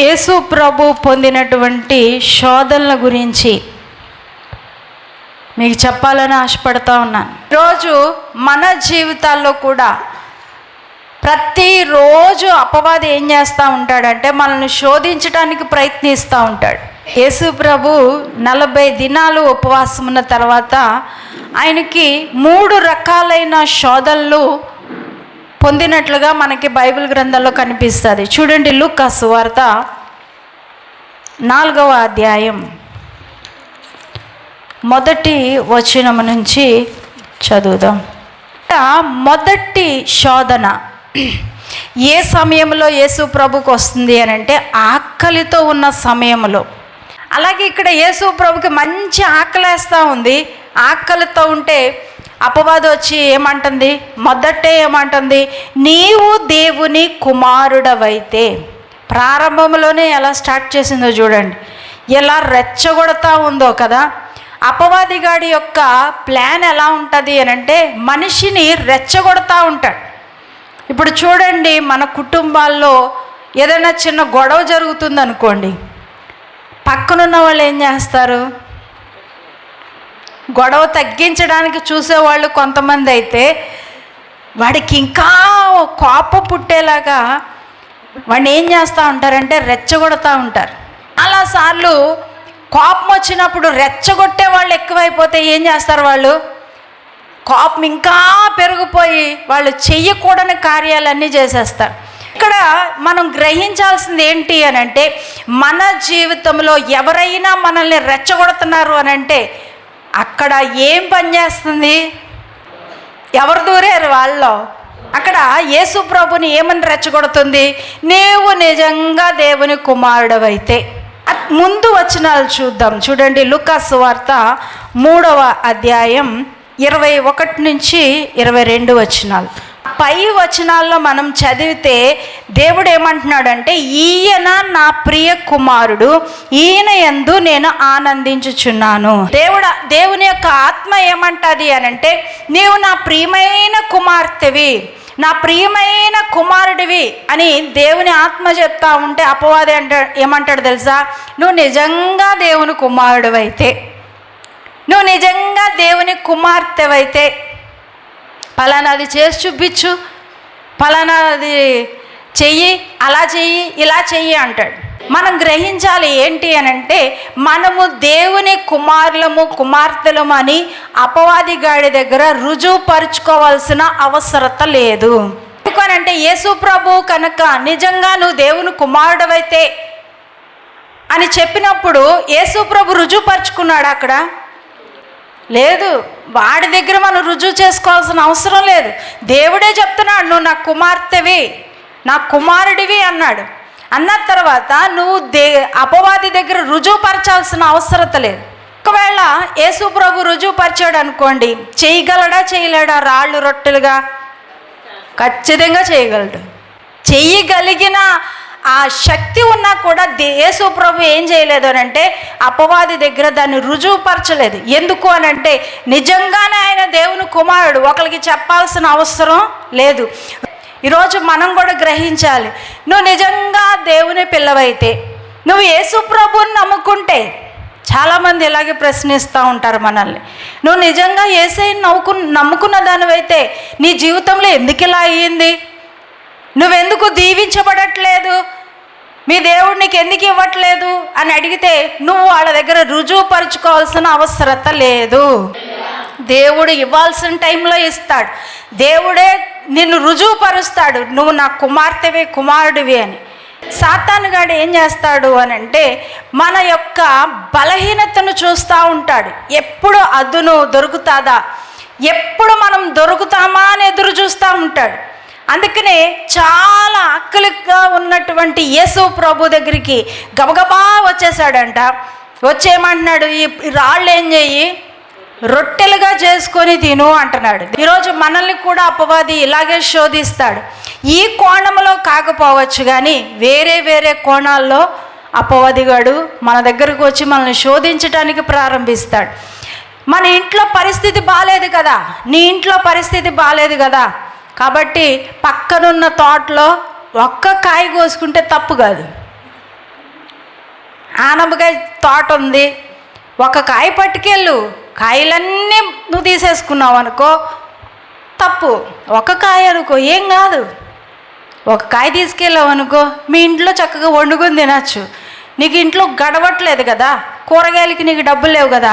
యేసు ప్రభు పొందినటువంటి శోధనల గురించి మీకు చెప్పాలని ఆశపడతా ఉన్నాను. ఈరోజు మన జీవితాల్లో కూడా ప్రతిరోజు అపవాది ఏం చేస్తూ ఉంటాడంటే మనల్ని శోధించడానికి ప్రయత్నిస్తూ ఉంటాడు. యేసు ప్రభు 40 దినాలు ఉపవాసం ఉన్న తర్వాత ఆయనకి 3 రకాలైన శోధనలు పొందినట్లుగా మనకి బైబిల్ గ్రంథంలో కనిపిస్తుంది. చూడండి, లూకా సువార్త 4వ అధ్యాయం 1వ వచనం నుంచి చదువుదాం. మొదటి శోధన ఏ సమయంలో యేసు ప్రభుకు వస్తుంది అని అంటే ఆకలితో ఉన్న సమయంలో. అలాగే ఇక్కడ యేసు ప్రభుకి మంచి ఆకలేస్తూ ఉంది. ఆకలితో ఉంటే అపవాది వచ్చి ఏమంటుంది, మొదటే ఏమంటుంది, నీవు దేవుని కుమారుడవైతే. ప్రారంభంలోనే ఎలా స్టార్ట్ చేసిందో చూడండి, ఎలా రెచ్చగొడతా ఉందో కదా. అపవాదిగాడి యొక్క ప్లాన్ ఎలా ఉంటుంది అని అంటే మనిషిని రెచ్చగొడతా ఉంటాడు. ఇప్పుడు చూడండి, మన కుటుంబాల్లో ఏదైనా చిన్న గొడవ జరుగుతుంది అనుకోండి, పక్కనున్న వాళ్ళు ఏం చేస్తారు, గొడవ తగ్గించడానికి చూసేవాళ్ళు కొంతమంది అయితే వాడికి ఇంకా కోపం పుట్టేలాగా వాడిని ఏం చేస్తూ ఉంటారంటే రెచ్చగొడతా ఉంటారు. చాలాసార్లు కోపం వచ్చినప్పుడు రెచ్చగొట్టే వాళ్ళు ఎక్కువైపోతే ఏం చేస్తారు, వాళ్ళు కోపం ఇంకా పెరిగిపోయి వాళ్ళు చెయ్యకూడని కార్యాలన్నీ చేసేస్తారు. ఇక్కడ మనం గ్రహించాల్సింది ఏంటి అని అంటే మన జీవితంలో ఎవరైనా మనల్ని రెచ్చగొడుతున్నారు అని అంటే అక్కడ ఏం పని చేస్తుంది, ఎవరు దూరారు వాళ్ళు. అక్కడ యేసు ప్రభుని ఏమని రెచ్చగొడుతుంది, నీవు నిజంగా దేవుని కుమారుడవైతే. ముందు వచనాలు చూద్దాం. చూడండి, లూకా సువార్త 3వ అధ్యాయం 21 నుంచి 22 వచనాలు. పై వచనాల్లో మనం చదివితే దేవుడు ఏమంటున్నాడంటే, ఈయన నా ప్రియ కుమారుడు, ఈయన యందు నేను ఆనందించుచున్నాను. దేవుని యొక్క ఆత్మ ఏమంటుంది అని అంటే, నీవు నా ప్రియమైన కుమార్తెవి, నా ప్రియమైన కుమారుడివి అని దేవుని ఆత్మ చెప్తా ఉంటే అపవాది ఏమంటాడు తెలుసా, నువ్వు నిజంగా దేవుని కుమారుడివైతే, నువ్వు నిజంగా దేవుని కుమార్తెవైతే పలానాది చేసి చూపించు, పలానాది చెయ్యి, అలా చెయ్యి, ఇలా చెయ్యి అంటాడు. మనం గ్రహించాలి ఏంటి అని అంటే మనము దేవుని కుమారులము కుమార్తెలము అని అపవాది గాడి దగ్గర రుజువుపరుచుకోవాల్సిన అవసరత లేదు. ఎందుకనంటే యేసు ప్రభు కనుక నిజంగా నువ్వు దేవుని కుమారుడవైతే అని చెప్పినప్పుడు యేసు ప్రభు రుజువుపరుచుకున్నాడు అక్కడ? లేదు. వాడి దగ్గర మనం రుజువు చేసుకోవాల్సిన అవసరం లేదు. దేవుడే చెప్తున్నాడు, నువ్వు నా కుమార్తెవి, నా కుమారుడివి అన్నాడు. అన్న తర్వాత నువ్వు అపవాది దగ్గర రుజువుపరచాల్సిన అవసరత లేదు. ఒకవేళ యేసు ప్రభు రుజువుపరిచాడు అనుకోండి, చేయగలడా చేయలేడా? రాళ్ళు రొట్టెలుగా ఖచ్చితంగా చేయగలడు. చెయ్యగలిగిన ఆ శక్తి ఉన్నా కూడా యేసు ప్రభు ఏం చేయలేదు అని అంటే అపవాది దగ్గర దాన్ని రుజువుపరచలేదు. ఎందుకు అని అంటే నిజంగానే ఆయన దేవుని కుమారుడు, ఒకరికి చెప్పాల్సిన అవసరం లేదు. ఈరోజు మనం కూడా గ్రహించాలి, నువ్వు నిజంగా దేవుని పిల్లవైతే, నువ్వు యేసు ప్రభుని నమ్ముకుంటే, చాలామంది ఇలాగే ప్రశ్నిస్తూ ఉంటారు మనల్ని, నువ్వు నిజంగా యేసయ్యని నమ్ముకున్న దానివైతే నీ జీవితంలో ఎందుకు ఇలా అయ్యింది, నువ్వెందుకు దీవించబడట్లేదు, మీ దేవుడు నీకు ఎందుకు ఇవ్వట్లేదు అని అడిగితే నువ్వు వాళ్ళ దగ్గర రుజువుపరుచుకోవాల్సిన అవసరత లేదు. దేవుడు ఇవ్వాల్సిన టైంలో ఇస్తాడు. దేవుడే నిన్ను రుజువుపరుస్తాడు, నువ్వు నా కుమార్తెవి కుమారుడివి అని. సాతానుగాడు ఏం చేస్తాడు అని అంటే మన యొక్క బలహీనతను చూస్తూ ఉంటాడు. ఎప్పుడు అదును దొరుకుతుందా, ఎప్పుడు మనం దొరుకుతామా అని ఎదురు చూస్తూ ఉంటాడు. అందుకనే చాలా ఆకలిగా ఉన్నటువంటి యేసు ప్రభు దగ్గరికి గబగబా వచ్చేసాడంట. వచ్చేయమంటున్నాడు, ఈ రాళ్ళు ఏం చెయ్యి, రొట్టెలుగా చేసుకొని తిను అంటున్నాడు. ఈరోజు మనల్ని కూడా అపవాది ఇలాగే శోధిస్తాడు. ఈ కోణంలో కాకపోవచ్చు కానీ వేరే వేరే కోణాల్లో అపవాదిగాడు మన దగ్గరకు వచ్చి మనల్ని శోధించడానికి ప్రారంభిస్తాడు. మన ఇంట్లో పరిస్థితి బాగాలేదు కదా, నీ ఇంట్లో పరిస్థితి బాగాలేదు కదా, కాబట్టి పక్కనున్న తోటలో ఒక్క కాయ కోసుకుంటే తప్పు కాదు. ఆనపకాయ తోట ఉంది, ఒక కాయ పట్టుకెళ్ళు, కాయలన్నీ నువ్వు తీసేసుకున్నావు అనుకో తప్పు. ఒక కాయ అనుకో ఏం కాదు, ఒక కాయ తీసుకెళ్ళావు అనుకో మీ ఇంట్లో చక్కగా వండుకొని తినచ్చు. నీకు ఇంట్లో గడవట్లేదు కదా, కూరగాయలకి నీకు డబ్బులు లేవు కదా,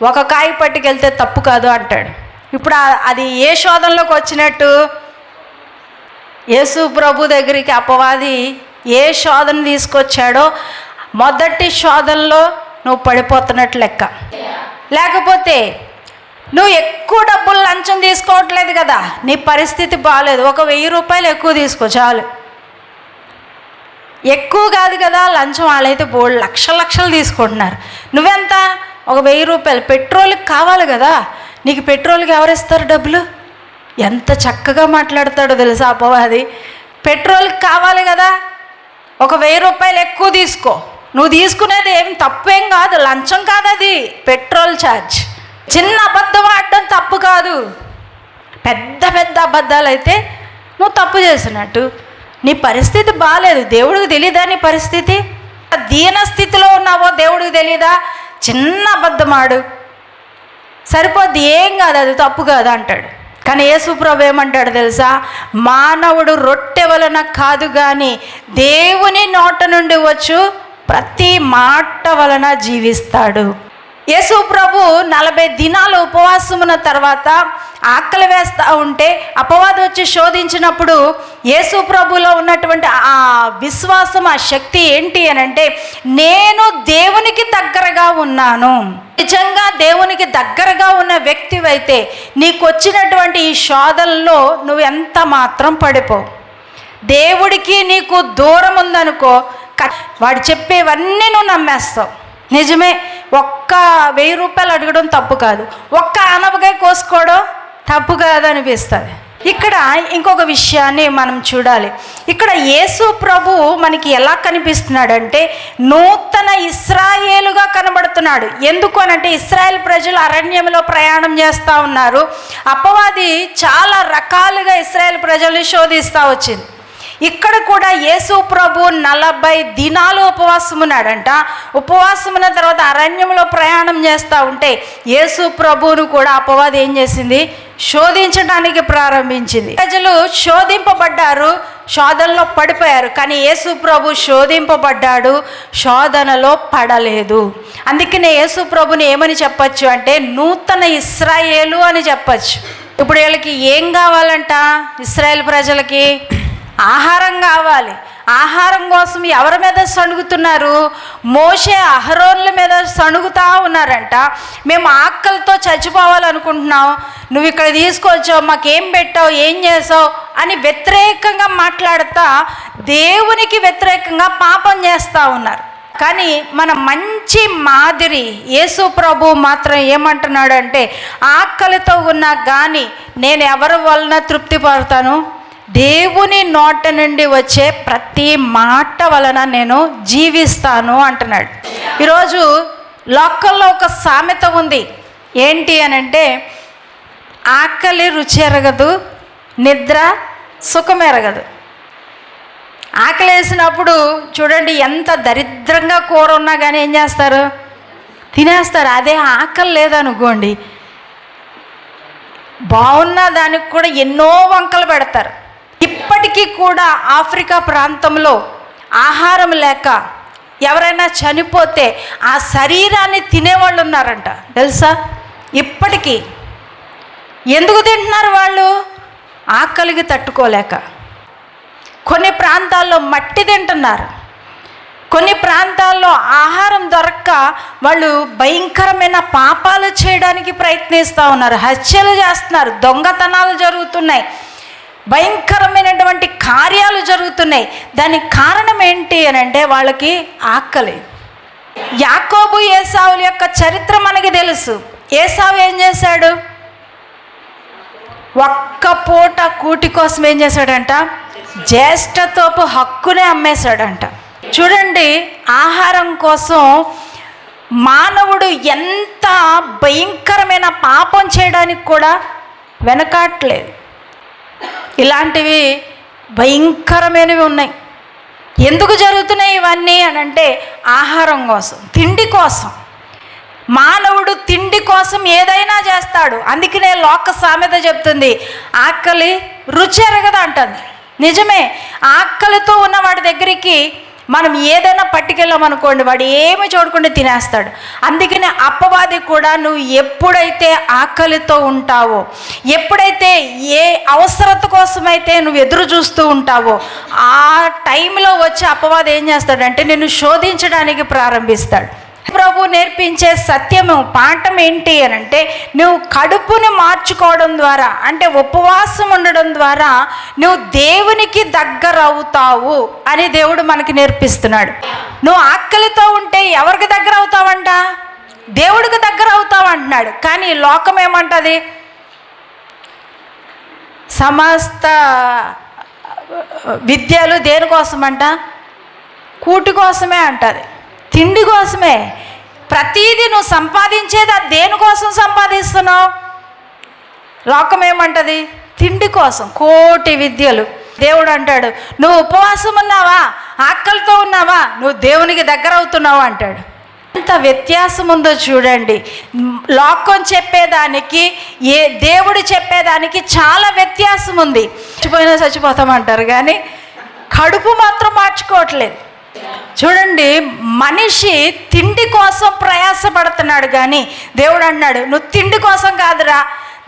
ఒక కాయ పట్టుకెళ్తే తప్పు కాదు అంటాడు. ఇప్పుడు అది ఏ శోధనలోకి వచ్చినట్టు? యేసు ప్రభు దగ్గరికి అపవాది ఏ శోధన తీసుకొచ్చాడో మొదటి శోధనలో నువ్వు పడిపోతున్నట్టు లెక్క. లేకపోతే నువ్వు ఎక్కువ డబ్బులు లంచం తీసుకోవట్లేదు కదా, నీ పరిస్థితి బాగాలేదు, ఒక 1000 రూపాయలు ఎక్కువ తీసుకో చాలు. ఎక్కువ కాదు కదా లంచం, వాళ్ళైతే బోల్డ్ లక్షలు తీసుకుంటున్నారు. నువ్వెంత? ఒక 1000 రూపాయలు. పెట్రోల్కి కావాలి కదా, నీకు పెట్రోల్కి ఎవరిస్తారు డబ్బులు? ఎంత చక్కగా మాట్లాడతాడో తెలుసా అపవాది. పెట్రోల్కి కావాలి కదా, ఒక 1000 రూపాయలు ఎక్కువ తీసుకో. నువ్వు తీసుకునేది ఏం తప్పేం కాదు, లంచం కాదు అది, పెట్రోల్ ఛార్జ్. చిన్న అబద్ధం ఆడడం తప్పు కాదు, పెద్ద పెద్ద అబద్ధాలు అయితే నువ్వు తప్పు చేసినట్టు. నీ పరిస్థితి బాగాలేదు, దేవుడికి తెలియదా నీ పరిస్థితి? దీన స్థితిలో ఉన్నావో దేవుడికి తెలియదా? చిన్న అబద్ధం ఆడు సరిపోద్ది, ఏం కాదు, అది తప్పు కాదు అంటాడు. కానీ యేసు ప్రభు ఏమంటాడు తెలుసా? మానవుడు రొట్టె వలన కాదు కానీ దేవుని నోట నుండి వచ్చు ప్రతి మాట వలన జీవిస్తాడు. యేసు ప్రభు 40 దినాలు ఉపవాసమున్న తర్వాత ఆకలి వేస్తూ ఉంటే అపవాది వచ్చి శోధించినప్పుడు యేసు ప్రభులో ఉన్నటువంటి ఆ విశ్వాసం, ఆ శక్తి ఏంటి అని అంటే, నేను దేవునికి దగ్గరగా ఉన్నాను. నిజంగా దేవునికి దగ్గరగా ఉన్న వ్యక్తివైతే నీకు వచ్చినటువంటి ఈ శోధనలో నువ్వు ఎంత మాత్రం పడిపోవు. దేవుడికి నీకు దూరం ఉందనుకో, వాడు చెప్పేవన్నీ నువ్వు నమ్మేస్తావు. నిజమే, ఒక్క 1000 రూపాయలు అడగడం తప్పు కాదు, ఒక్క ఆనపకాయ కోసుకోవడం తప్పు కాదు అనిపిస్తుంది. ఇక్కడ ఇంకొక విషయాన్ని మనం చూడాలి. ఇక్కడ యేసు ప్రభు మనకి ఎలా కనిపిస్తున్నాడంటే నూతన ఇశ్రాయేలుగా కనబడుతున్నాడు. ఎందుకు అనంటే ఇశ్రాయేల్ ప్రజలు అరణ్యంలో ప్రయాణం చేస్తూ ఉన్నారు. అపవాది చాలా రకాలుగా ఇశ్రాయేల్ ప్రజల్ని శోధిస్తూ వచ్చింది. ఇక్కడ కూడా యేసు ప్రభు 40 దినాలు ఉపవాసం ఉన్నాడంట. ఉపవాసం ఉన్న తర్వాత అరణ్యంలో ప్రయాణం చేస్తూ ఉంటే యేసు ప్రభువును కూడా అపవాది ఏం చేసింది? శోధించడానికి ప్రారంభించింది. ప్రజలు శోధింపబడ్డారు, శోధనలో పడిపోయారు. కానీ యేసు ప్రభు శోధింపబడ్డాడు, శోధనలో పడలేదు. అందుకనే యేసు ప్రభుని ఏమని చెప్పచ్చు అంటే నూతన ఇశ్రాయేలు అని చెప్పచ్చు. ఇప్పుడు వీళ్ళకి ఏం కావాలంట? ఇశ్రాయేల్ ప్రజలకి ఆహారం కావాలి. ఆహారం కోసం ఎవరి మీద సణుగుతున్నారు? మోషే అహరోన్ల మీద సణుగుతూ ఉన్నారంట. మేము ఆకలితో చచ్చిపోవాలనుకుంటున్నాం, నువ్వు ఇక్కడ తీసుకొచ్చావు, మాకేం పెట్టావు, ఏం చేసావు అని వ్యతిరేకంగా మాట్లాడుతూ దేవునికి వ్యతిరేకంగా పాపం చేస్తూ ఉన్నారు. కానీ మన మంచి మాదిరి యేసు ప్రభు మాత్రం ఏమంటున్నాడంటే, ఆకలితో ఉన్నా కానీ నేను ఎవరి వలన తృప్తి పడతాను? దేవుని నోట నుండి వచ్చే ప్రతి మాట వలన నేను జీవిస్తాను అంటున్నాడు. ఈరోజు లోకల్లో ఒక సామెత ఉంది. ఏంటి అనంటే, ఆకలి రుచి ఎరగదు, నిద్ర సుఖం ఎరగదు. ఆకలి వేసినప్పుడు చూడండి, ఎంత దరిద్రంగా కూర ఉన్నా కానీ ఏం చేస్తారు? తినేస్తారు. అదే ఆకలి లేదనుకోండి, బాగున్న దానికి కూడా ఎన్నో వంకలు పెడతారు. ఇప్పటికీ కూడా ఆఫ్రికా ప్రాంతంలో ఆహారం లేక ఎవరైనా చనిపోతే ఆ శరీరాన్ని తినేవాళ్ళు ఉన్నారంట, తెలుసా? ఇప్పటికీ. ఎందుకు తింటున్నారు వాళ్ళు? ఆకలికి తట్టుకోలేక. కొన్ని ప్రాంతాల్లో మట్టి తింటున్నారు, కొన్ని ప్రాంతాల్లో ఆహారం దొరక్క వాళ్ళు భయంకరమైన పాపాలు చేయడానికి ప్రయత్నిస్తూ ఉన్నారు, హత్యలు చేస్తున్నారు, దొంగతనాలు జరుగుతున్నాయి, భయంకరమైనటువంటి కార్యాలు జరుగుతున్నాయి. దానికి కారణం ఏంటి అని అంటే వాళ్ళకి ఆకలి. యాకోబు ఏసావుల యొక్క చరిత్ర మనకి తెలుసు. ఏసావు ఏం చేశాడు? ఒక్క పూట కూటి కోసం ఏం చేశాడంట? జ్యేష్ఠతోపు హక్కునే అమ్మేశాడంట. చూడండి, ఆహారం కోసం మానవుడు ఎంత భయంకరమైన పాపం చేయడానికి కూడా వెనకాట్లేదు. ఇలాంటివి భయంకరమైనవి ఉన్నాయి. ఎందుకు జరుగుతున్నాయి ఇవన్నీ అని అంటే ఆహారం కోసం, తిండి కోసం. మానవుడు తిండి కోసం ఏదైనా చేస్తాడు. అందుకనే లోక సామెత చెప్తుంది, ఆకలి రుచి ఎరగదు అంటుంది. నిజమే, ఆకలితో ఉన్న వాడి దగ్గరికి మనం ఏదైనా పట్టుకెళ్ళామనుకోండి, వాడు ఏమి చూడకుండా తినేస్తాడు. అందుకనే అపవాది కూడా నువ్వు ఎప్పుడైతే ఆకలితో ఉంటావో, ఎప్పుడైతే ఏ అవసరత కోసమైతే నువ్వు ఎదురు చూస్తూ ఉంటావో, ఆ టైంలో వచ్చి అపవాది ఏం చేస్తాడంటే నిన్ను శోధించడానికి ప్రారంభిస్తాడు. ప్రభు నేర్పించే సత్యము పాఠం ఏంటి అని అంటే, నువ్వు కడుపుని మార్చుకోవడం ద్వారా, అంటే ఉపవాసం ఉండడం ద్వారా నువ్వు దేవునికి దగ్గర అవుతావు అని దేవుడు మనకి నేర్పిస్తున్నాడు. నువ్వు ఆకలితో ఉంటే ఎవరికి దగ్గర అవుతావంట? దేవుడికి దగ్గర అవుతావు అంటున్నాడు. కానీ లోకం ఏమంటది? సమస్త విద్యలు దేనికోసమంట? కూటి కోసమే అంటది, తిండి కోసమే. ప్రతీది నువ్వు సంపాదించేది అది దేనికోసం సంపాదిస్తున్నావు? లోకం ఏమంటది? తిండి కోసం. కోటి విద్యలు. దేవుడు అంటాడు, నువ్వు ఉపవాసం ఉన్నావా, ఆకలితో ఉన్నావా, నువ్వు దేవునికి దగ్గర అవుతున్నావు అంటాడు. ఎంత వ్యత్యాసం ఉందో చూడండి. లోకం చెప్పేదానికి దేవుడు చెప్పేదానికి చాలా వ్యత్యాసం ఉంది. చచ్చిపోయినా చచ్చిపోతామంటారు కానీ కడుపు మాత్రం మార్చుకోవట్లేదు. చూడండి, మనిషి తిండి కోసం ప్రయాసపడుతున్నాడు కానీ దేవుడు అన్నాడు, నువ్వు తిండి కోసం కాదురా,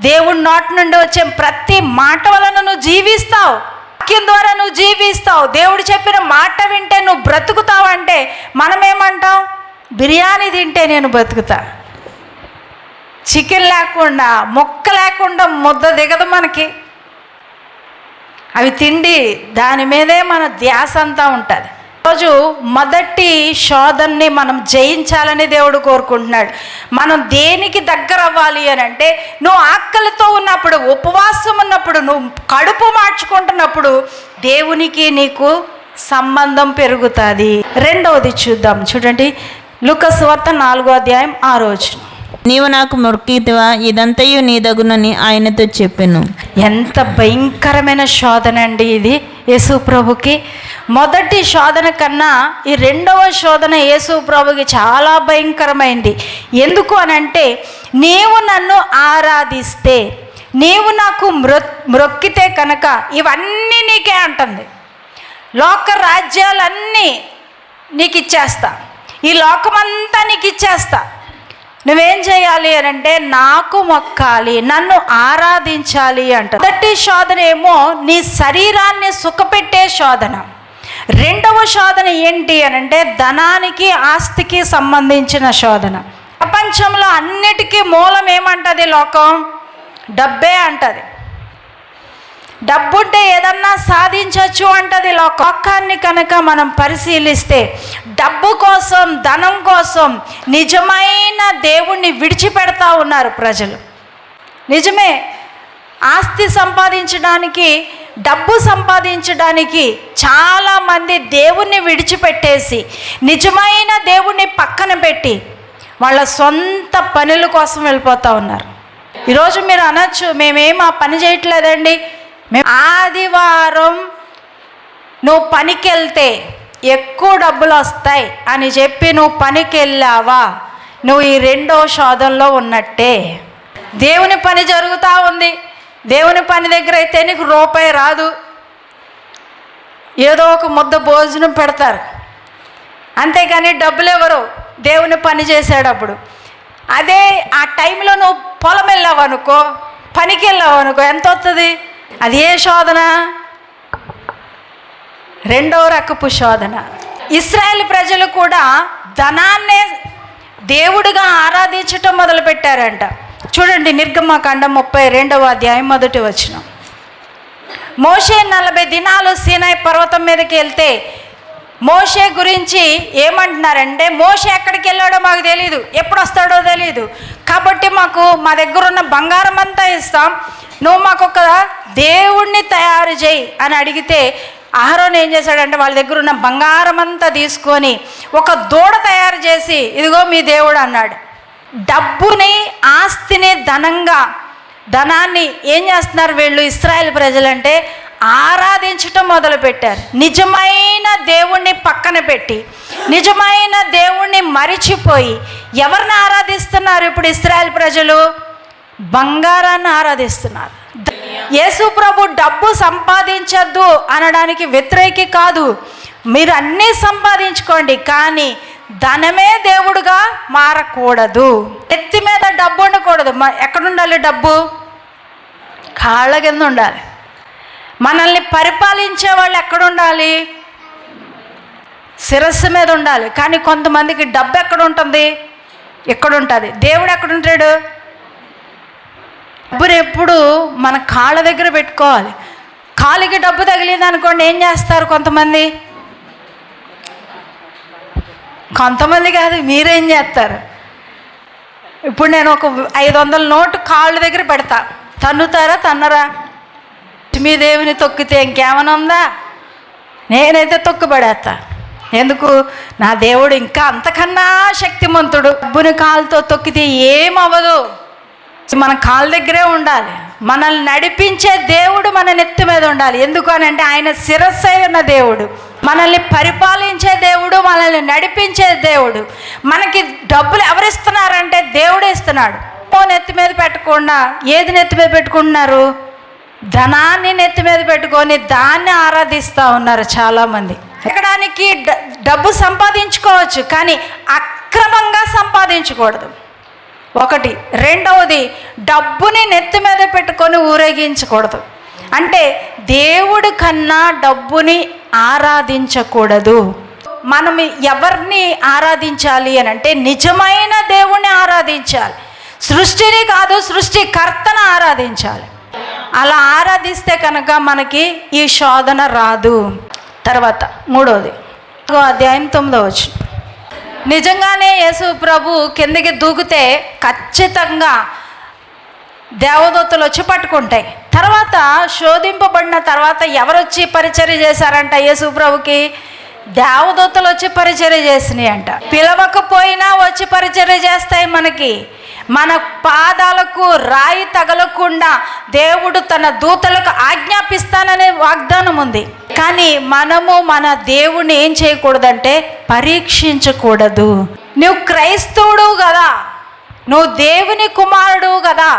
దేవుడి నోటి నుండి వచ్చే ప్రతి మాట వలన నువ్వు జీవిస్తావు, వాక్యం ద్వారా నువ్వు జీవిస్తావు. దేవుడు చెప్పిన మాట వింటే నువ్వు బ్రతుకుతావు. అంటే మనమేమంటాం? బిర్యానీ తింటే నేను బ్రతుకుతా, చికెన్ లేకుండా, మొక్క లేకుండా ముద్ద దిగదు మనకి. అవి తిండి, దాని మీదే మన ధ్యాస అంతా ఉంటుంది. రోజు మొదటి శోధనని మనం జయించాలని దేవుడు కోరుకుంటున్నాడు. మనం దేనికి దగ్గర అవ్వాలి అని అంటే, నువ్వు ఆకలితో ఉన్నప్పుడు, ఉపవాసం ఉన్నప్పుడు, నువ్వు కడుపు మార్చుకుంటున్నప్పుడు దేవునికి నీకు సంబంధం పెరుగుతుంది. రెండవది చూద్దాం. చూడండి, లూకా సువార్త 4వ అధ్యాయం 6వ వచనం. నీవు నాకు మొక్కితివా, ఇదంతయు నీ దగునని ఆయనతో చెప్పెను. ఎంత భయంకరమైన శోధన అండి ఇది యేసు ప్రభుకి. మొదటి శోధన కన్నా ఈ రెండవ శోధన యేసు ప్రభుకి చాలా భయంకరమైంది. ఎందుకు అనంటే, నీవు నన్ను ఆరాధిస్తే, నీవు నాకు మ్రొక్కితే కనుక ఇవన్నీ నీకే అంటుంది. లోక రాజ్యాలన్నీ నీకు ఇచ్చేస్తా, ఈ లోకమంతా నీకు ఇచ్చేస్తా. నువ్వేం చేయాలి అని అంటే నాకు మొక్కాలి, నన్ను ఆరాధించాలి అంట. మొదటి శోధన ఏమో నీ శరీరాన్ని సుఖపెట్టే శోధన. రెండవ శోధన ఏంటి అని అంటే ధనానికి, ఆస్తికి సంబంధించిన శోధన. ప్రపంచంలో అన్నిటికీ మూలం ఏమంటది? లోకం డబ్బే అంటది. డబ్బుంటే ఏదన్నా సాధించవచ్చు అంటది లోకాన్ని. కనుక మనం పరిశీలిస్తే డబ్బు కోసం, ధనం కోసం నిజమైన దేవుణ్ణి విడిచిపెడతా ఉన్నారు ప్రజలు. నిజమే, ఆస్తి సంపాదించడానికి, డబ్బు సంపాదించడానికి చాలామంది దేవుణ్ణి విడిచిపెట్టేసి నిజమైన దేవుణ్ణి పక్కన పెట్టి వాళ్ళ సొంత పనుల కోసం వెళ్ళిపోతూ ఉన్నారు. ఈరోజు మీరు అనొచ్చు, మేమేం ఆ పని చేయట్లేదండి, మేము ఆదివారం నువ్వు పనికి వెళ్తే ఎక్కువ డబ్బులు వస్తాయి అని చెప్పి నువ్వు పనికి వెళ్ళావా, నువ్వు ఈ రెండో శోధనలో ఉన్నట్టే. దేవుని పని జరుగుతూ ఉంది, దేవుని పని దగ్గర అయితే నీకు రూపాయి రాదు, ఏదో ఒక ముద్ద భోజనం పెడతారు, అంతేగాని డబ్బులు ఎవరు దేవుని పని చేసేటప్పుడు. అదే ఆ టైంలో నువ్వు పొలం వెళ్ళావు అనుకో, పనికి వెళ్ళావు అనుకో, ఎంత వస్తుంది? అది ఏ శోధన? రెండవ రకపు శోధన. ఇశ్రాయేల్ ప్రజలు కూడా ధనాన్నే దేవుడిగా ఆరాధించటం మొదలుపెట్టారంట. చూడండి, నిర్గమకాండం 32వ అధ్యాయం 1వ వచనం. మోషే 40 దినాలు సీనాయి పర్వతం మీదకి వెళ్తే మోషే గురించి ఏమంటున్నారంటే, మోషే ఎక్కడికి వెళ్ళాడో మాకు తెలియదు, ఎప్పుడు వస్తాడో తెలియదు, కాబట్టి మా దగ్గర ఉన్న బంగారం అంతా ఇస్తాం, నువ్వు మాకు ఒక దేవుణ్ణి తయారు చేయి అని అడిగితే అహరోను ఏం చేశాడంటే వాళ్ళ దగ్గర ఉన్న బంగారం అంతా తీసుకొని ఒక దూడ తయారు చేసి ఇదిగో మీ దేవుడు అన్నాడు. డబ్బుని, ఆస్తిని ధనాన్ని ఏం చేస్తున్నారు వీళ్ళు ఇశ్రాయేల్ ప్రజలంటే ఆరాధించటం మొదలుపెట్టారు. నిజమైన దేవుణ్ణి పక్కన పెట్టి, నిజమైన దేవుణ్ణి మరిచిపోయి ఎవరిని ఆరాధిస్తున్నారు? ఇప్పుడు ఇశ్రాయేల్ ప్రజలు బంగారాన్ని ఆరాధిస్తున్నారు. యేసు ప్రభు డబ్బు సంపాదించద్దు అనడానికి వ్యతిరేకి కాదు. మీరు అన్నీ సంపాదించుకోండి, కానీ ధనమే దేవుడుగా మారకూడదు. ఎత్తి మీద డబ్బు ఉండకూడదు. ఎక్కడుండాలి డబ్బు? కాళ్ళ కింద ఉండాలి. మనల్ని పరిపాలించే వాళ్ళు ఎక్కడుండాలి? శిరస్సు మీద ఉండాలి. కానీ కొంతమందికి డబ్బు ఎక్కడ ఉంటుంది? ఎక్కడ ఉంటుంది? దేవుడు ఎక్కడుంటాడు? డబ్బుని ఎప్పుడు మన కాళ్ళ దగ్గర పెట్టుకోవాలి. కాలికి డబ్బు తగిలింది అనుకోండి, ఏం చేస్తారు కొంతమంది? కొంతమంది కాదు, మీరేం చేస్తారు? ఇప్పుడు నేను ఒక 500 నోటు కాళ్ళ దగ్గర పెడతా, తన్నుతారా తన్నరా? మీ దేవుని తొక్కితే ఇంకేమైనా ఉందా? నేనైతే తొక్కి పడేస్తా. ఎందుకు? నా దేవుడు ఇంకా అంతకన్నా శక్తిమంతుడు. డబ్బుని కాలుతో తొక్కితే ఏమవ్వదు. మన కాళ్ళ దగ్గరే ఉండాలి. మనల్ని నడిపించే దేవుడు మన నెత్తి మీద ఉండాలి. ఎందుకు అని అంటే ఆయన శిరస్సు ఉన్న దేవుడు, మనల్ని పరిపాలించే దేవుడు, మనల్ని నడిపించే దేవుడు. మనకి డబ్బులు ఎవరిస్తున్నారంటే దేవుడే ఇస్తున్నాడు. నెత్తి మీద పెట్టకుండా ఏది నెత్తి మీద పెట్టుకుంటున్నారు? ధనాన్ని నెత్తి మీద పెట్టుకొని దాన్ని ఆరాధిస్తూ ఉన్నారు చాలామంది. ఎక్కడానికి డబ్బు సంపాదించుకోవచ్చు, కానీ అక్రమంగా సంపాదించకూడదు. ఒకటి. రెండవది, డబ్బుని నెత్తి మీద పెట్టుకొని ఊరేగించకూడదు. అంటే దేవుడి కన్నా డబ్బుని ఆరాధించకూడదు. మనం ఎవరిని ఆరాధించాలి అని అంటే నిజమైన దేవుణ్ణి ఆరాధించాలి. సృష్టిని కాదు, సృష్టికర్తను ఆరాధించాలి. అలా ఆరాధిస్తే కనుక మనకి ఈ శోధన రాదు. తర్వాత 3వది అధ్యాయం 9వ. నిజంగానే యేసు ప్రభు కిందకి దూకితే ఖచ్చితంగా దేవదూతలు వచ్చి పట్టుకుంటాయి. తర్వాత శోధింపబడిన తర్వాత ఎవరొచ్చి పరిచర్య చేశారంట యేసు ప్రభుకి? దేవదూతలు వచ్చి పరిచర్య చేసినాయి అంట. పిలవకపోయినా వచ్చి పరిచర్య చేస్తాయి. మన పాదాలకు రాయి తగలకుండా దేవుడు తన దూతలకు ఆజ్ఞాపిస్తాననే వాగ్దానం ఉంది. కానీ మనము మన దేవుని ఏం చేయకూడదంటే పరీక్షించకూడదు. నువ్వు క్రైస్తవుడు కదా, నువ్వు దేవుని కుమారుడు కదా,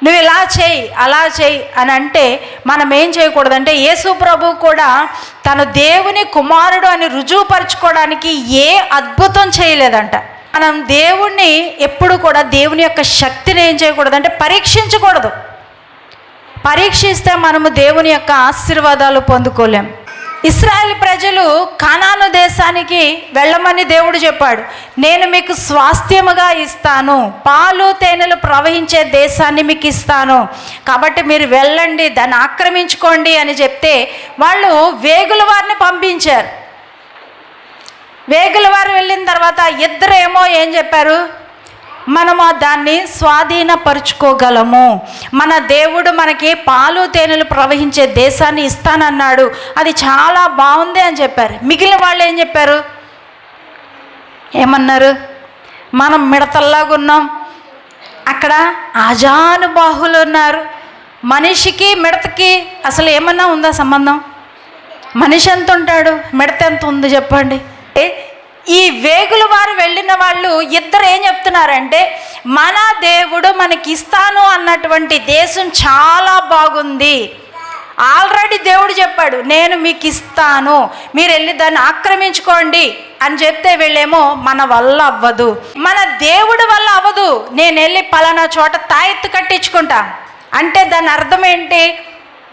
నువ్వు ఇలా చేయి అలా చేయి అని అంటే మనం ఏం చేయకూడదంటే, యేసు ప్రభు కూడా తను దేవుని కుమారుడు అని రుజువుపరచుకోవడానికి ఏ అద్భుతం చేయలేదంట. మనం దేవుణ్ణి ఎప్పుడు కూడా దేవుని యొక్క శక్తిని ఏం చేయకూడదంటే పరీక్షించకూడదు. పరీక్షిస్తే మనము దేవుని యొక్క ఆశీర్వాదాలు పొందుకోలేం. ఇశ్రాయేల్ ప్రజలు కానాను దేశానికి వెళ్ళమని దేవుడు చెప్పాడు. నేను మీకు స్వాస్థ్యముగా ఇస్తాను, పాలు తేనెలు ప్రవహించే దేశాన్ని మీకు ఇస్తాను, కాబట్టి మీరు వెళ్ళండి, దాన్ని ఆక్రమించుకోండి అని చెప్తే వాళ్ళు వేగుల వారిని పంపించారు. వేగుల వారు వెళ్ళిన తర్వాత ఇద్దరేమో ఏం చెప్పారు? మనము దాన్ని స్వాధీనపరుచుకోగలము, మన దేవుడు మనకి పాలు తేనెలు ప్రవహించే దేశాన్ని ఇస్తానన్నాడు, అది చాలా బాగుంది అని చెప్పారు. మిగిలిన వాళ్ళు ఏం చెప్పారు? ఏమన్నారు? మనం మిడతల్లాగా ఉన్నాం, అక్కడ ఆజానుబాహులు ఉన్నారు. మనిషికి మిడతకి అసలు ఏమన్నా ఉందా సంబంధం? మనిషి ఎంత ఉంటాడు, మిడత ఎంత ఉంది చెప్పండి? ఈ వేగుల వారు వెళ్ళిన వాళ్ళు ఇద్దరు ఏం చెప్తున్నారంటే, మన దేవుడు మనకి ఇస్తాను అన్నటువంటి దేశం చాలా బాగుంది, ఆల్రెడీ దేవుడు చెప్పాడు నేను మీకు ఇస్తాను, మీరు వెళ్ళి దాన్ని ఆక్రమించుకోండి అని చెప్తే వీళ్ళేమో మన వల్ల అవ్వదు, మన దేవుడి వల్ల అవ్వదు, నేను వెళ్ళి పలానా చోట తాయెత్తు కట్టించుకుంటా అంటే దాని అర్థం ఏంటి?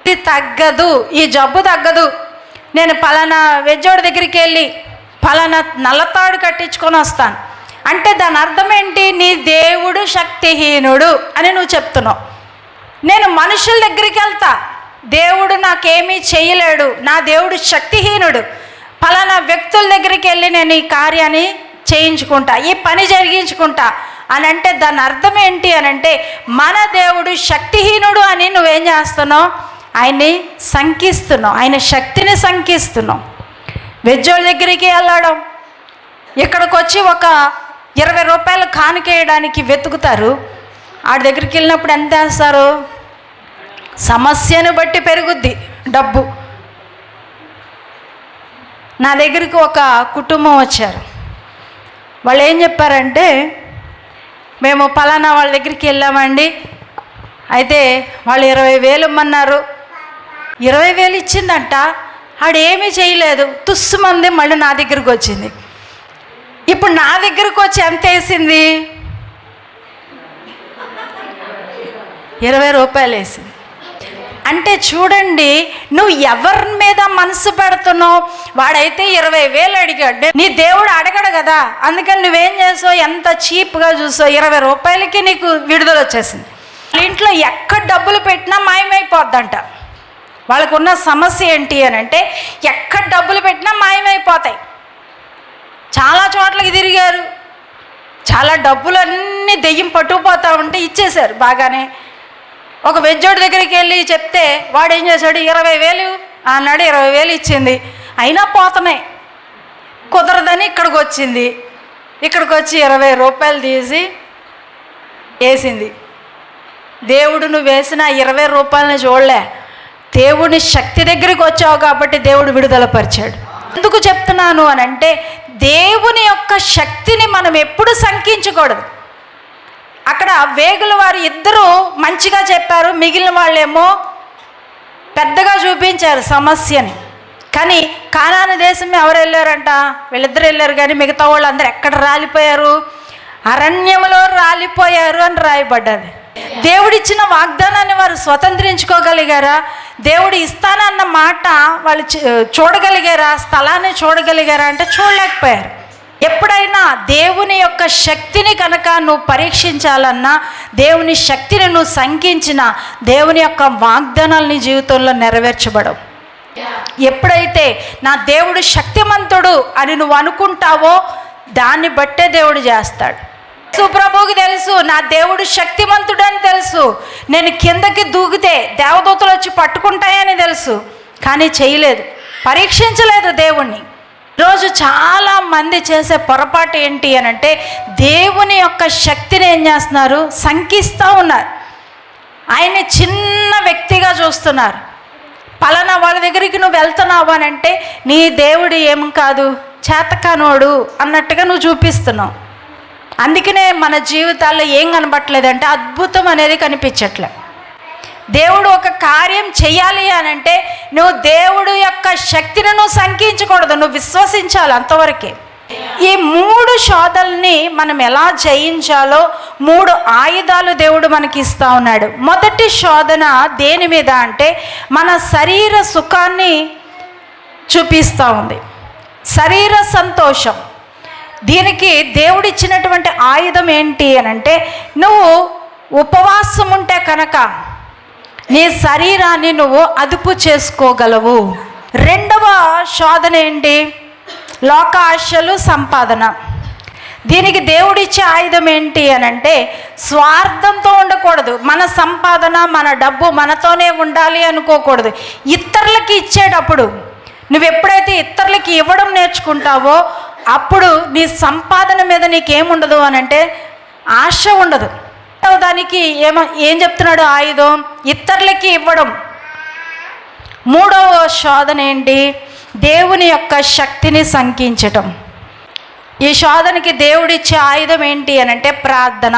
ఇది తగ్గదు, ఈ జబ్బు తగ్గదు, నేను పలానా వెజ్జోడి దగ్గరికి వెళ్ళి పలానా నల్లతాడు కట్టించుకొని వస్తాను అంటే దాని అర్థం ఏంటి? నీ దేవుడు శక్తిహీనుడు అని నువ్వు చెప్తున్నావు. నేను మనుషుల దగ్గరికి వెళ్తా, దేవుడు నాకేమీ చేయలేడు, నా దేవుడు శక్తిహీనుడు, పలానా వ్యక్తుల దగ్గరికి వెళ్ళి నేను ఈ కార్యాన్ని చేయించుకుంటా, ఈ పని జరిగించుకుంటా అని అంటే దాని అర్థం ఏంటి అని అంటే, మన దేవుడు శక్తిహీనుడు అని నువ్వేం చేస్తున్నావు? ఆయన్ని శంకిస్తున్నావు, ఆయన శక్తిని శంకిస్తున్నావు. వెజ్జోళ్ళ దగ్గరికి వెళ్ళడం, ఇక్కడికి వచ్చి ఒక 20 రూపాయలు కానుకేయడానికి వెతుకుతారు. ఆడి దగ్గరికి వెళ్ళినప్పుడు ఎంత వేస్తారు? సమస్యను బట్టి పెరుగుద్ది డబ్బు. నా దగ్గరికి ఒక కుటుంబం వచ్చారు. వాళ్ళు ఏం చెప్పారంటే, మేము పలానా వాళ్ళ దగ్గరికి వెళ్ళామండి, అయితే వాళ్ళు 20,000 ఇమ్మన్నారు. 20,000 ఇచ్చిందంట, ఆడేమీ చేయలేదు, తుస్సుమంది మళ్ళీ నా దగ్గరికి వచ్చింది. ఇప్పుడు నా దగ్గరకు వచ్చి ఎంత వేసింది? 20 రూపాయలు వేసింది. అంటే చూడండి, నువ్వు ఎవరి మీద మనసు పెడుతున్నావు. వాడైతే 20,000 అడిగాడు, నీ దేవుడు అడగడు కదా, అందుకని నువ్వేం చేసావు, ఎంత చీప్గా చూసావు. 20 రూపాయలకి నీకు విడుదల వచ్చేసింది. ఇంట్లో ఎక్కడ డబ్బులు పెట్టినా మాయమైపోద్దంట. వాళ్ళకున్న సమస్య ఏంటి అని అంటే, ఎక్కడ డబ్బులు పెట్టినా మాయమైపోతాయి. చాలా చోట్లకి తిరిగారు, చాలా డబ్బులు అన్నీ దెయ్యం పట్టుకుపోతూ ఉంటే ఇచ్చేశారు బాగానే. ఒక వెజ్జోడి దగ్గరికి వెళ్ళి చెప్తే వాడు ఏం చేశాడు, 20,000 అన్నాడు. 20,000 ఇచ్చింది, అయినా పోతున్నాయి. కుదరదని ఇక్కడికి వచ్చింది. ఇక్కడికి వచ్చి 20 రూపాయలు తీసి వేసింది. దేవుడు నువ్వు వేసిన 20 రూపాయలని చూడలే, దేవుని శక్తి దగ్గరికి వచ్చావు కాబట్టి దేవుడు విడుదలపరిచాడు. ఎందుకు చెప్తున్నాను అని అంటే, దేవుని యొక్క శక్తిని మనం ఎప్పుడు శంకించకూడదు. అక్కడ వేగుల వారు ఇద్దరు మంచిగా చెప్పారు, మిగిలిన వాళ్ళేమో పెద్దగా చూపించారు సమస్యని. కానీ కానాను దేశం ఎవరు వెళ్ళారంట? వీళ్ళిద్దరు వెళ్ళారు, కానీ మిగతా వాళ్ళు అందరూ ఎక్కడ రాలిపోయారు? అరణ్యంలో రాలిపోయారు అని రాయబడ్డది. దేవుడిచ్చిన వాగ్దానాన్ని వారు స్వతంత్రించుకోగలిగారా? దేవుడు ఇస్తానన్న మాట వాళ్ళు చూడగలిగారా? స్థలాన్ని చూడగలిగారా అంటే చూడలేకపోయారు. ఎప్పుడైనా దేవుని యొక్క శక్తిని కనుక నువ్వు పరీక్షించాలన్నా, దేవుని శక్తిని నువ్వు శంకించిన, దేవుని యొక్క వాగ్దానాలు నీ జీవితంలో నెరవేర్చబడవు. ఎప్పుడైతే నా దేవుడు శక్తిమంతుడు అని నువ్వు అనుకుంటావో దాన్ని బట్టే దేవుడు చేస్తాడు. సుప్రభుకి తెలుసు నా దేవుడు శక్తిమంతుడు అని తెలుసు. నేను కిందకి దూకితే దేవదూతలు వచ్చి పట్టుకుంటాయని తెలుసు, కానీ చేయలేదు, పరీక్షించలేదు దేవుణ్ణి. ఈరోజు చాలామంది చేసే పొరపాటు ఏంటి అని అంటే, దేవుని యొక్క శక్తిని ఏం చేస్తున్నారు, శంకిస్తూ ఉన్నారు. ఆయన్ని చిన్న వ్యక్తిగా చూస్తున్నారు. పలానా వాళ్ళ దగ్గరికి నువ్వు వెళ్తున్నావు అని అంటే, నీ దేవుడు ఏం కాదు, చేతకానోడు అన్నట్టుగా నువ్వు చూపిస్తున్నావు. అందుకనే మన జీవితాల్లో ఏం కనబట్టలేదంటే, అద్భుతం అనేది కనిపించట్లే. దేవుడు ఒక కార్యం చేయాలి అని అంటే నువ్వు దేవుడు యొక్క శక్తిని నువ్వు శంకించకూడదు, నువ్వు విశ్వసించాలి, అంతవరకే. ఈ 3 శోధనల్ని మనం ఎలా జయించాలో 3 ఆయుధాలు దేవుడు మనకి ఇస్తూ ఉన్నాడు. మొదటి శోధన దేని మీద అంటే, మన శరీర సుఖాన్ని చూపిస్తూ ఉంది, శరీర సంతోషం. దీనికి దేవుడిచ్చినటువంటి ఆయుధం ఏంటి అని అంటే, నువ్వు ఉపవాసం ఉంటే కనుక నీ శరీరాన్ని నువ్వు అదుపు చేసుకోగలవు. రెండవ శోధన ఏంటి? లోక ఆశలు, సంపాదన. దీనికి దేవుడిచ్చే ఆయుధం ఏంటి అని అంటే, స్వార్థంతో ఉండకూడదు. మన సంపాదన, మన డబ్బు మనతోనే ఉండాలి అనుకోకూడదు. ఇతరులకి ఇచ్చేటప్పుడు నువ్వు ఎప్పుడైతే ఇతరులకి ఇవ్వడం నేర్చుకుంటావో అప్పుడు నీ సంపాదన మీద నీకేముండదు అని అంటే ఆశ ఉండదు. దానికి ఏం చెప్తున్నాడు ఆయుధం? ఇతరులకి ఇవ్వడం. మూడవ శోధన ఏంటి? దేవుని యొక్క శక్తిని శంకించటం. ఈ శోధనకి దేవుడిచ్చే ఆయుధం ఏంటి అని అంటే ప్రార్థన.